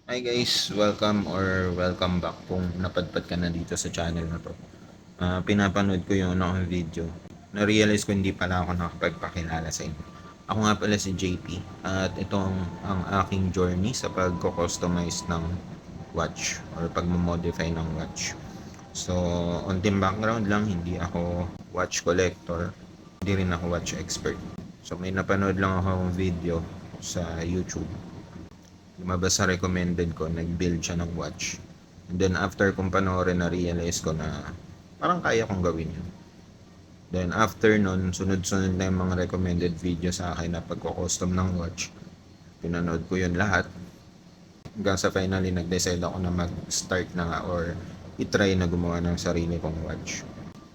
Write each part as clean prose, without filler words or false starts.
Hi guys, welcome back kung napadpad ka na dito sa channel na to. Pinapanood ko yung akong video. Na-realize ko hindi pala ako nakapagpakilala sa inyo. Ako nga pala si JP at ito ang aking journey sa pagko-customize ng watch or pagmo-modify ng watch. So, on team background lang, hindi ako watch collector, hindi rin ako watch expert. So, may napanood lang ako video sa YouTube, lumabas sa recommended ko, nag-build siya ng watch. And then after kong panoorin, na-realize ko na parang kaya kong gawin yun. Then after nun, sunod-sunod na yung mga recommended video sa akin na pagko-custom ng watch. Pinanood ko yun lahat. Hanggang sa finally nag-decide ako na mag-start na nga or itry na gumawa ng sarili kong watch.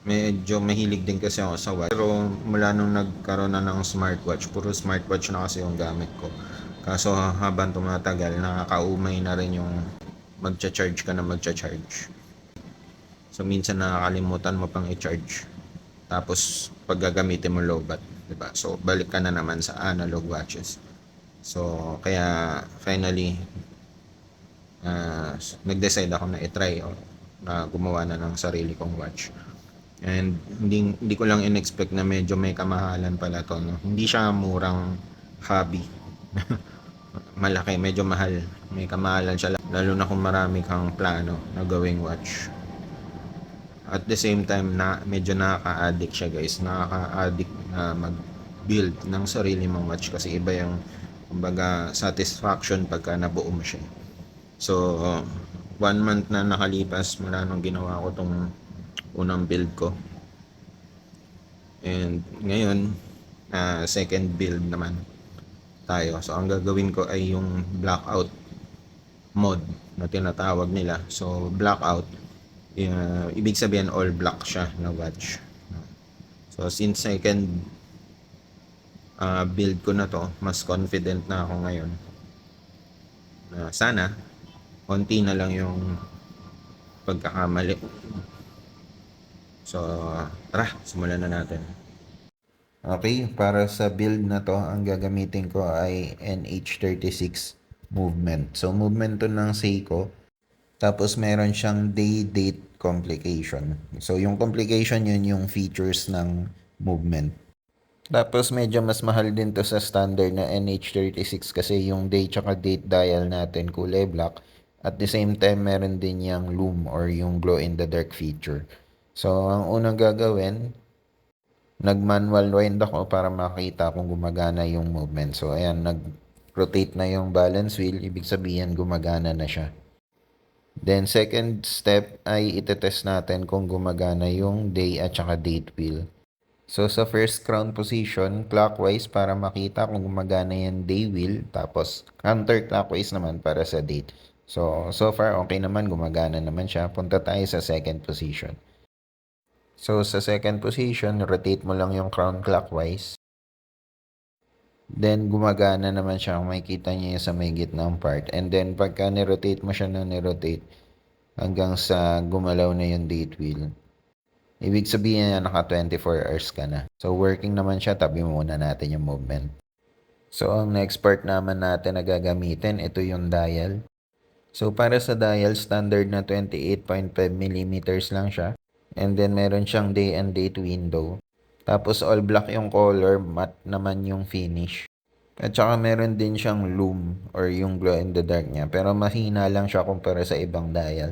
Medyo mahilig din kasi ako sa watch. Pero mula nung nagkaroon na ng smartwatch, puro smartwatch na kasi yung gamit ko. Kaso habang tumatagal, nakakaumay na rin yung magcha-charge ka na magcha-charge. So minsan nakakalimutan mo pang i-charge. Tapos pag gagamitin mo lowbat, 'di ba? So balik ka na naman sa analog watches. So kaya finally nag-decide ako na i-try na gumawa na ng sarili kong watch. And hindi ko lang in-expect na medyo may kamahalan pala to, no? Hindi siya murang hobby. Malaki, medyo mahal. May kamahalan siya lalo na kung marami kang plano na gawing watch. At the same time na medyo nakaka-addict siya, guys. Nakaka-addict na mag-build ng sarili mong watch kasi iba yung kumbaga satisfaction pagka nabuo mo siya. So 1 month na nakalipas mula nung ginawa ko tong unang build ko. And ngayon, second build naman tayo. So ang gagawin ko ay yung blackout mode na tinatawag nila. So blackout, ibig sabihin all black siya na watch. So since second build ko na to, mas confident na ako ngayon na sana konti na lang yung pagkakamali. So tara, simulan na natin. Okay, para sa build na to, ang gagamitin ko ay NH36 movement. So movement to ng Seiko. Tapos meron siyang day-date complication. So yung complication yun yung features ng movement. Tapos medyo mas mahal din to sa standard na NH36 kasi yung day tsaka date dial natin kulay black. At the same time meron din yung lume or yung glow in the dark feature. So ang unang gagawin, nag-manual wind ako para makita kung gumagana yung movement. So ayan, nag-rotate na yung balance wheel, ibig sabihin gumagana na siya. Then second step ay itetest natin kung gumagana yung day at saka date wheel. So sa first crown position, clockwise para makita kung gumagana yung day wheel, tapos counterclockwise naman para sa date. So far okay naman, gumagana naman siya. Punta tayo sa second position. So sa second position, rotate mo lang yung crown clockwise. Then gumagana naman siya, kung makikita niyo sa may gitnang part. And then pagka ni-rotate mo siya na ni-rotate hanggang sa gumalaw na yung date wheel, ibig sabihin na naka 24 hours ka na. So working naman siya, tabi muna natin yung movement. So ang next part naman natin na gagamitin, ito yung dial. So para sa dial, standard na 28.5mm lang siya. And then meron siyang day and date window. Tapos all black yung color, matte naman yung finish. At saka meron din siyang lume or yung glow in the dark niya. Pero mahina lang siya kumpara sa ibang dial.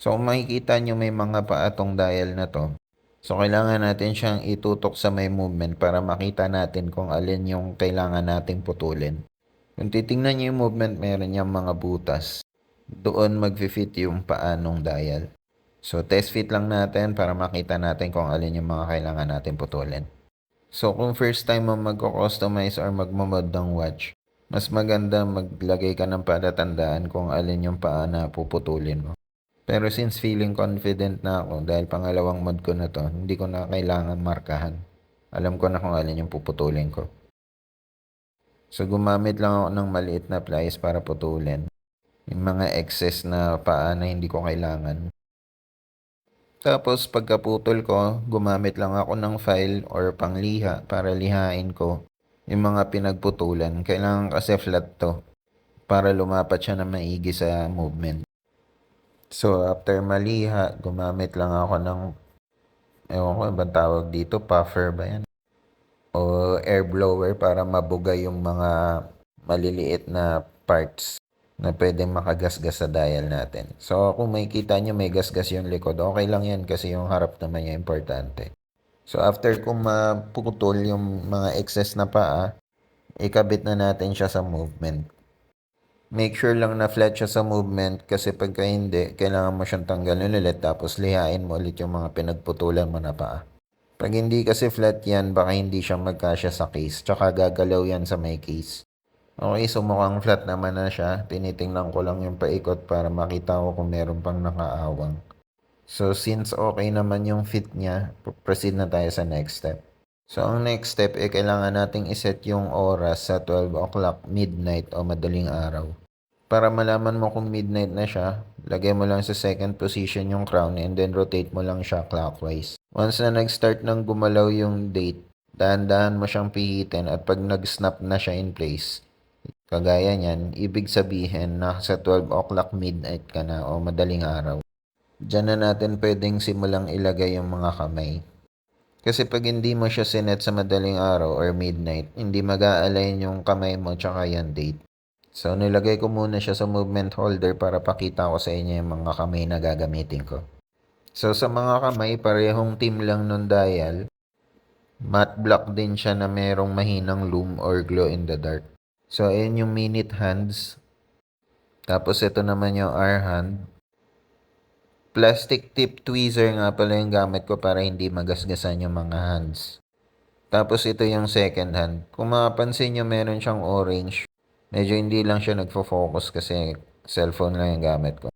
So kung makikita nyo may mga paatong dial na to. So kailangan natin siyang itutok sa may movement para makita natin kung alin yung kailangan nating putulin. Kung titingnan nyo yung movement, meron niyang mga butas. Doon mag-fit yung paanong dial. So test fit lang natin para makita natin kung alin yung mga kailangan natin putulin. So kung first time mo magko-customize or magmamod ng watch, mas maganda maglagay ka ng palatandaan kung alin yung paa na puputulin mo. Pero since feeling confident na ako dahil pangalawang mod ko na to, hindi ko na kailangan markahan. Alam ko na kung alin yung puputulin ko. So gumamit lang ako ng maliit na pliers para putulin yung mga excess na paa na hindi ko kailangan. Tapos pagkaputol ko, gumamit lang ako ng file or pangliha para lihain ko yung mga pinagputulan. Kailangan kasi flat to para lumapat siya na maigi sa movement. So, after maliha, gumamit lang ako ng, ewan ko, ibang tawag dito, puffer ba yan? O air blower para mabuga yung mga maliliit na parts na pwedeng makagasgas sa dial natin. So, kung makikita nyo may gasgas yung likod, okay lang yan kasi yung harap naman yung importante. So, after kung maputol yung mga excess na paa, ikabit na natin siya sa movement. Make sure lang na flat siya sa movement kasi pagka hindi, kailangan mo siyang tanggalin ulit tapos lihain mo ulit yung mga pinagputulan mo na paa. Pag hindi kasi flat yan, baka hindi siya magkasya sa case. Tsaka gagalaw yan sa may case. Okay, so mukhang flat naman na siya. Tinitingnan ko lang yung paikot para makita ko kung meron pang nakaawang. So, since okay naman yung fit niya, proceed na tayo sa next step. So, ang next step, kailangan nating iset yung oras sa 12 o'clock, midnight o madaling araw. Para malaman mo kung midnight na siya, lagay mo lang sa second position yung crown and then rotate mo lang siya clockwise. Once na nag-start ng gumalaw yung date, dahan-dahan mo siyang pihitin at pag nag-snap na siya in place, kagaya niyan, ibig sabihin na sa 12 o'clock midnight ka na o madaling araw. Diyan na natin pwedeng simulang ilagay yung mga kamay. Kasi pag hindi mo siya sinet sa madaling araw or midnight, hindi mag-a-align yung kamay mo tsaka yung date. So, nilagay ko muna siya sa movement holder para pakita ko sa inyo yung mga kamay na gagamitin ko. So, sa mga kamay, parehong team lang nun dial. Matte black din siya na merong mahinang loom or glow in the dark. So, ayun yung minute hands. Tapos, ito naman yung hour hand. Plastic tip tweezer nga pala yung gamit ko para hindi magasgasan yung mga hands. Tapos ito yung second hand. Kung mapapansin nyo meron siyang orange. Medyo hindi lang siya nagfo-focus kasi cellphone lang yung gamit ko.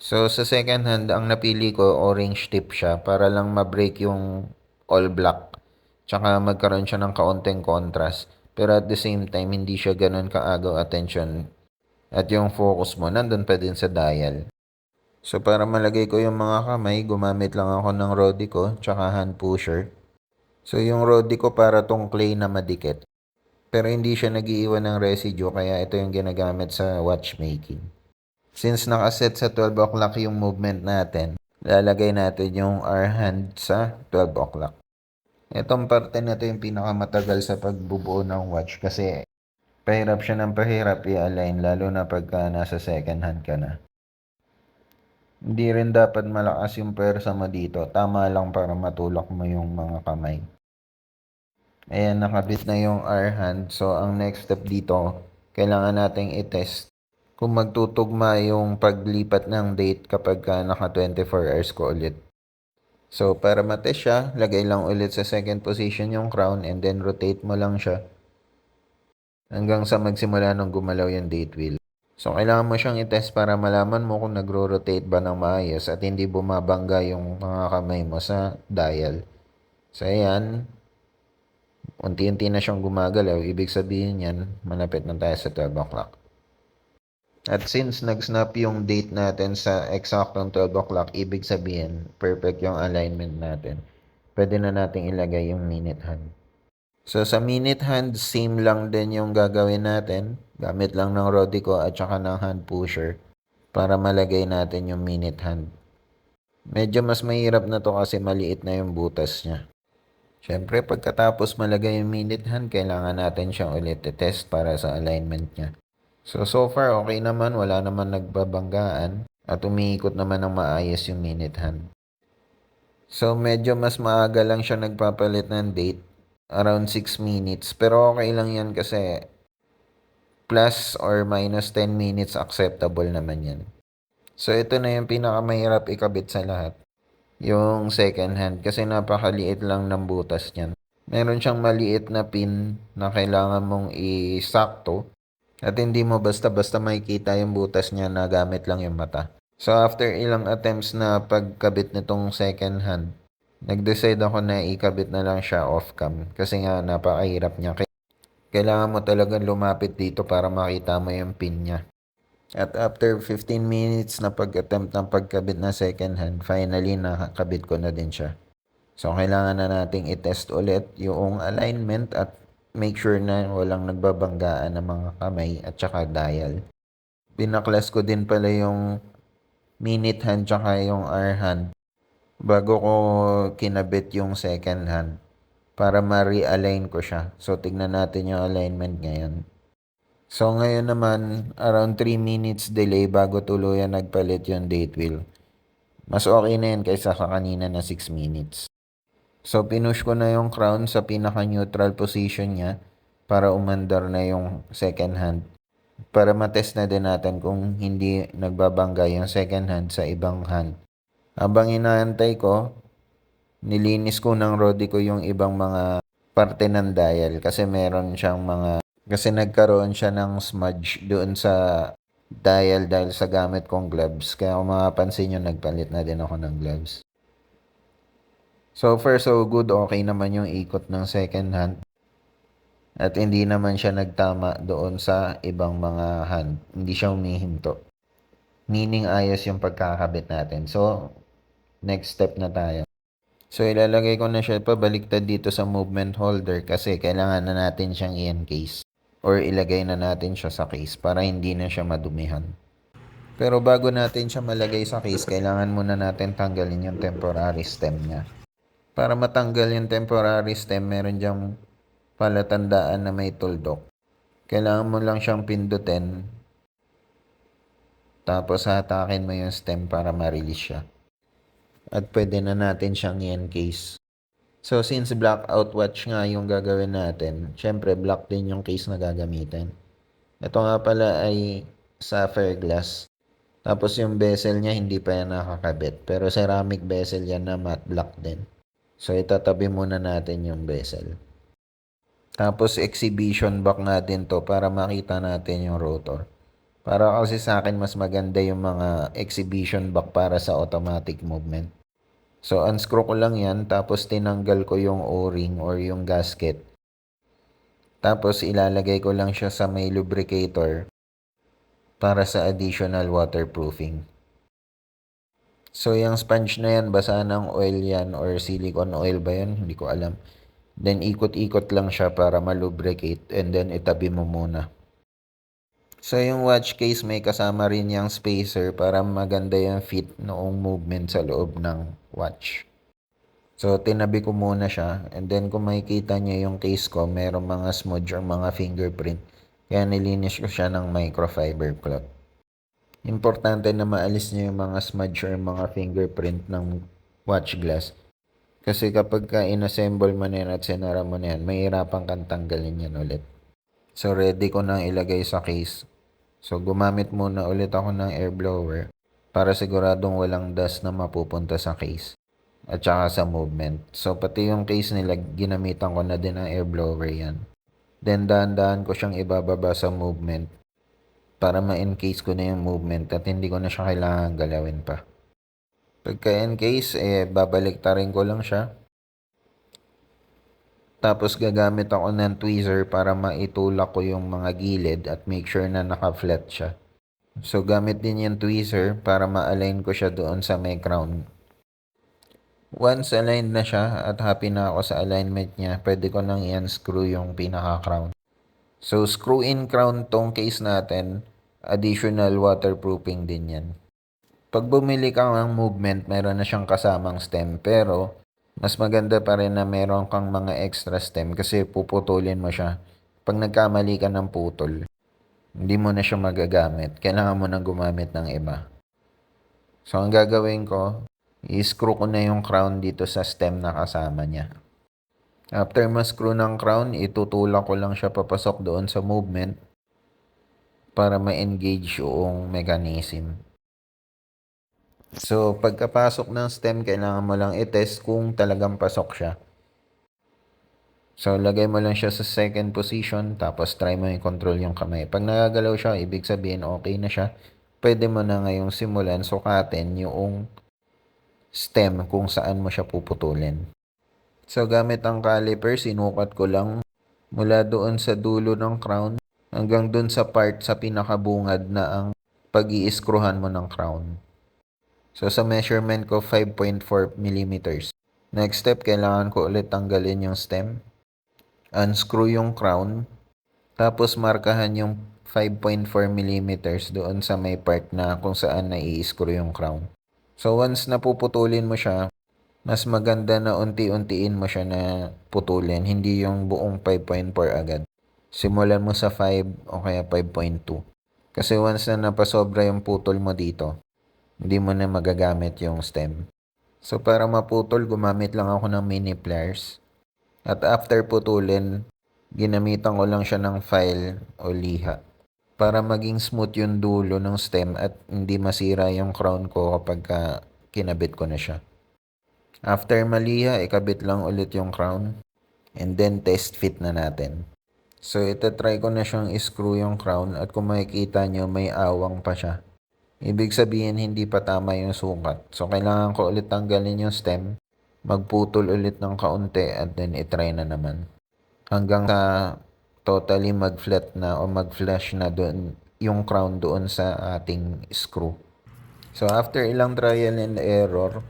So sa second hand, ang napili ko orange tip siya para lang ma-break yung all black. Tsaka magkaroon siya ng kaunting contrast. Pero at the same time, hindi siya ganun kaagaw attention. At yung focus mo, nandun pa din sa dial. So, para malagay ko yung mga kamay, gumamit lang ako ng Rodico, tsaka hand pusher. So, yung Rodico para tong clay na madikit. Pero hindi siya nag-iiwan ng residue, kaya ito yung ginagamit sa watchmaking. Since nakaset sa 12 o'clock yung movement natin, lalagay natin yung our hand sa 12 o'clock. Itong parte na to yung pinakamatagal sa pagbubuo ng watch kasi pahirap siya ng pahirap i-align lalo na pagka nasa second hand ka na. Hindi rin dapat malakas yung pwersa mo dito. Tama lang para matulak mo yung mga kamay. Ayan, nakabit na yung R hand. So, ang next step dito, kailangan nating i-test kung magtutugma yung paglipat ng date kapag naka 24 hours ko ulit. So, para matest siya, lagay lang ulit sa second position yung crown and then rotate mo lang siya hanggang sa magsimula nung gumalaw yung date wheel. So, kailangan mo siyang i-test para malaman mo kung nagro-rotate ba ng maayos at hindi bumabangga yung mga kamay mo sa dial. So, ayan. Unti-unti na siyang gumagalaw. Ibig sabihin yan, malapit na tayo sa 12 o'clock. At since nag-snap yung date natin sa eksaktong 12 o'clock, ibig sabihin, perfect yung alignment natin. Pwede na nating ilagay yung minute hand. So, sa minute hand, same lang din yung gagawin natin. Gamit lang ng Rodico at saka ng hand pusher para malagay natin yung minute hand. Medyo mas mahirap na to kasi maliit na yung butas niya. Siyempre, pagkatapos malagay yung minute hand, kailangan natin siyang ulit i-test para sa alignment niya. So far, okay naman. Wala naman nagbabanggaan at umiikot naman ng maayos yung minute hand. So, medyo mas maaga lang siya nagpapalit ng date. Around 6 minutes. Pero okay lang yan kasi plus or minus 10 minutes acceptable naman yan. So, ito na yung pinakamahirap ikabit sa lahat. Yung second hand kasi napakaliit lang ng butas niyan. Meron siyang maliit na pin na kailangan mong isakto at hindi mo basta-basta makikita yung butas niya na gamit lang yung mata. So, after ilang attempts na pagkabit nitong second hand, nag-decide ako na ikabit na lang siya off-cam kasi nga napakahirap niya. Kailangan mo talagang lumapit dito para makita mo yung pin niya. At after 15 minutes na pag-attempt ng pagkabit na second hand, finally nakakabit ko na din siya. So, kailangan na nating i-test ulit yung alignment at make sure na walang nagbabanggaan ng mga kamay at saka dial. Pinaklas ko din pala yung minute hand tsaka yung hour hand bago ko kinabit yung second hand para ma-realign ko siya. So, tignan natin yung alignment ngayon. So, ngayon naman, around 3 minutes delay bago tuluyan nagpalit yung date wheel. Mas okay na yun kaysa sa kanina na 6 minutes. So, pinush ko na yung crown sa pinaka-neutral position niya para umandar na yung second hand. Para matest na din natin kung hindi nagbabangga yung second hand sa ibang hand. Habang inaantay ko, nilinis ko ng Rodi ko yung ibang mga parte ng dial kasi meron siyang kasi nagkaroon siya ng smudge doon sa dial dahil sa gamit kong gloves. Kaya kung mapapansin nyo, nagpalit na din ako ng gloves. So far so good, okay naman yung ikot ng second hand. At hindi naman siya nagtama doon sa ibang mga hand. Hindi siya humihinto. Meaning ayos yung pagkakabit natin. So, next step na tayo. So, ilalagay ko na siya pabaliktad dito sa movement holder kasi kailangan na natin siyang i-encase. Or ilagay na natin siya sa case para hindi na siya madumihan. Pero bago natin siya malagay sa case, kailangan muna natin tanggalin yung temporary stem niya. Para matanggal yung temporary stem, meron diyang palatandaan na may tuldok. Kailangan mo lang siyang pindutin. Tapos hatakin mo yung stem para ma-release siya. At pwede na natin siyang i-encase. So since blackout watch nga yung gagawin natin, syempre black din yung case na gagamitin. Ito nga pala ay sapphire glass. Tapos yung bezel niya hindi pa yan nakakabit. Pero ceramic bezel yan na matte black din. So itatabi muna natin yung bezel. Tapos exhibition back natin to para makita natin yung rotor. Para kasi sa akin mas maganda yung mga exhibition back para sa automatic movement. So unscrew ko lang yan tapos tinanggal ko yung o-ring or yung gasket. Tapos ilalagay ko lang siya sa may lubricator para sa additional waterproofing. So yung sponge na yan, basa ng oil yan or silicone oil ba yan? Hindi ko alam. Then ikot-ikot lang siya para malubricate and then itabi mo muna. So yung watch case may kasama rin yung spacer para maganda yung fit noong movement sa loob ng watch. So tinabi ko muna siya and then kung makikita nyo yung case ko, merong mga smudge or mga fingerprint. Kaya nilinis ko siya ng microfiber cloth. Importante na maalis nyo yung mga smudge or mga fingerprint ng watch glass. Kasi kapag ka inassemble mo na yan at sinara mo na yan, mahirapan kang tanggalin yan ulit. So, ready ko nang ilagay sa case. So, gumamit muna ulit ako ng air blower para siguradong walang dust na mapupunta sa case at saka sa movement. So, pati yung case nila, ginamitan ko na din ng air blower yan. Then, dahan-dahan ko siyang ibababa sa movement para ma-encase ko na yung movement at hindi ko na siya kailangan galawin pa. Pagka-encase, babaliktarin ko lang siya. Tapos gagamit ako ng tweezer para maitulak ko yung mga gilid at make sure na naka-flat siya. So gamit din yung tweezer para ma-align ko siya doon sa may crown. Once aligned na siya at happy na ako sa alignment niya, pwede ko nang i-unscrew yung pinaka-crown. So screw-in crown tong case natin, additional waterproofing din yan. Pag bumili ka ng movement, meron na siyang kasamang stem pero mas maganda pa rin na meron kang mga extra stem kasi puputulin mo siya. Pag nagkamali ka ng putol, hindi mo na siya magagamit. Kailangan mo nang gumamit ng iba. So, ang gagawin ko, i-screw ko na yung crown dito sa stem na kasama niya. After ma-screw ng crown, itutulak ko lang siya papasok doon sa movement para ma-engage yung mechanism. So, pagkapasok ng stem, kailangan mo lang i-test kung talagang pasok siya. So, lagay mo lang siya sa second position, tapos try mo i-control yung kamay. Pag nagagalaw siya, ibig sabihin okay na siya. Pwede mo na ngayong simulan sukatin yung stem kung saan mo siya puputulin. So, gamit ang caliper, sinukat ko lang mula doon sa dulo ng crown hanggang doon sa part sa pinakabungad na ang pag-i-screwhan mo ng crown. So, sa measurement ko, 5.4 mm. Next step, kailangan ko ulit tanggalin yung stem. Unscrew yung crown. Tapos, markahan yung 5.4 mm doon sa may part na kung saan nai-screw yung crown. So once na puputulin mo siya, mas maganda na unti-untiin mo siya na putulin, hindi yung buong 5.4 agad. Simulan mo sa 5 o kaya 5.2. Kasi once na napasobra yung putol mo dito, hindi mo na magagamit yung stem. So para maputol, gumamit lang ako ng mini pliers. At after putulin, ginamitan ko lang siya ng file o liha para maging smooth yung dulo ng stem at hindi masira yung crown ko kapag kinabit ko na siya. After maliha, ikabit lang ulit yung crown and then test fit na natin. So itatry ko na siyang screw yung crown at kung makikita nyo may awang pa siya. Ibig sabihin hindi pa tama yung sukat. So kailangan ko ulit tanggalin yung stem, magputol ulit ng kaunti at then itry na naman. Hanggang sa totally mag-flat na o mag-flush na doon yung crown doon sa ating screw. So after ilang trial and error,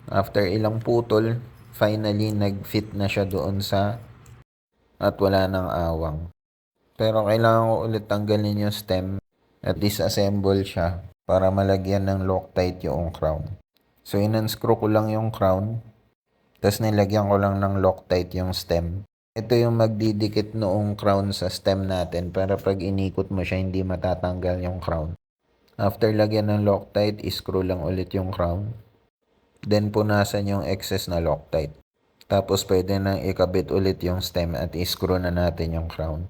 after ilang putol, finally nag-fit na siya doon sa at wala nang awang. Pero kailangan ko ulit tanggalin yung stem at disassemble siya para malagyan ng Loctite yung crown. So in-unscrew ko lang yung crown, tapos nilagyan ko lang ng Loctite yung stem. Ito yung magdidikit noong crown sa stem natin para pag inikot mo siya hindi matatanggal yung crown. After lagyan ng Loctite, screw lang ulit yung crown. Then punasan yung excess na Loctite. Tapos pwede nang ikabit ulit yung stem at i-screw na natin yung crown.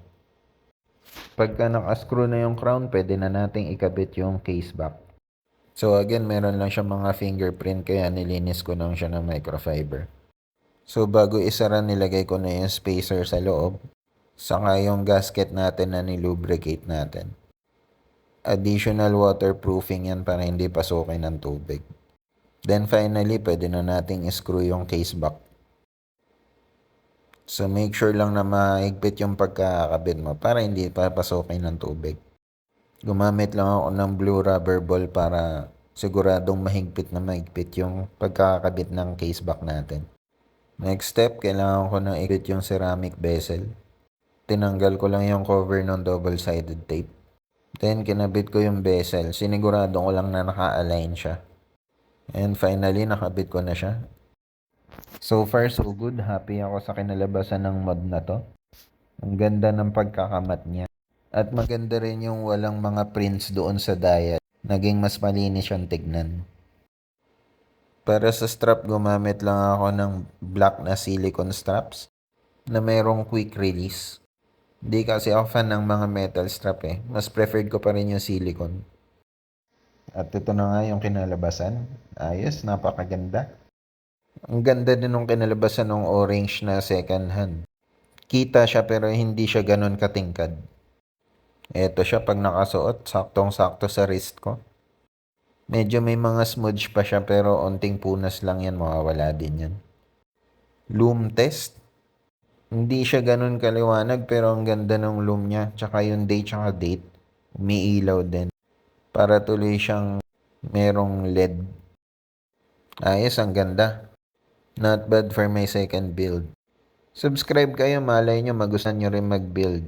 Pagka naka-screw na yung crown, pwede na nating ikabit yung case back. So again, meron lang siya mga fingerprint kaya nilinis ko lang siya ng microfiber. So bago isara, nilagay ko na yung spacer sa loob, saka yung gasket natin na nilubricate natin. Additional waterproofing yan para hindi pasukin ng tubig. Then finally, pwede na nating screw yung case back. So make sure lang na mahigpit yung pagkakabit mo para hindi papasukin ng tubig. Gumamit lang ako ng blue rubber ball para siguradong mahigpit na mahigpit yung pagkakabit ng case back natin. Next step, kailangan ko na ikabit yung ceramic bezel. Tinanggal ko lang yung cover ng double-sided tape. Then kinabit ko yung bezel. Sinigurado ko lang na naka-align siya. And finally, nakabit ko na siya. So far, so good. Happy ako sa kinalabasan ng mod na to. Ang ganda ng pagkakamat niya. At maganda rin yung walang mga prints doon sa dial. Naging mas malinis siyang tignan. Para sa strap, gumamit lang ako ng black na silicone straps na mayroong quick release. Hindi kasi ako fan ng mga metal strap eh. Mas preferred ko pa rin yung silicone. At ito na nga yung kinalabasan. Ayos, napakaganda. Ang ganda din ng kinalabasan ng orange na second hand. Kita siya pero hindi siya ganun katingkad. Eto siya pag nakasuot, saktong-sakto sa wrist ko. Medyo may mga smudge pa siya pero onting punas lang yan, mawawala din yan. Loom test. Hindi siya ganun kaliwanag pero ang ganda ng loom niya. Tsaka yung date tsaka date, umiilaw din. Para tuloy siyang merong LED. Ayos, ang ganda. Not bad for my second build. Subscribe kayo, malay nyo magustuhan nyo rin mag-build.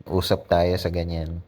Usap tayo sa ganyan.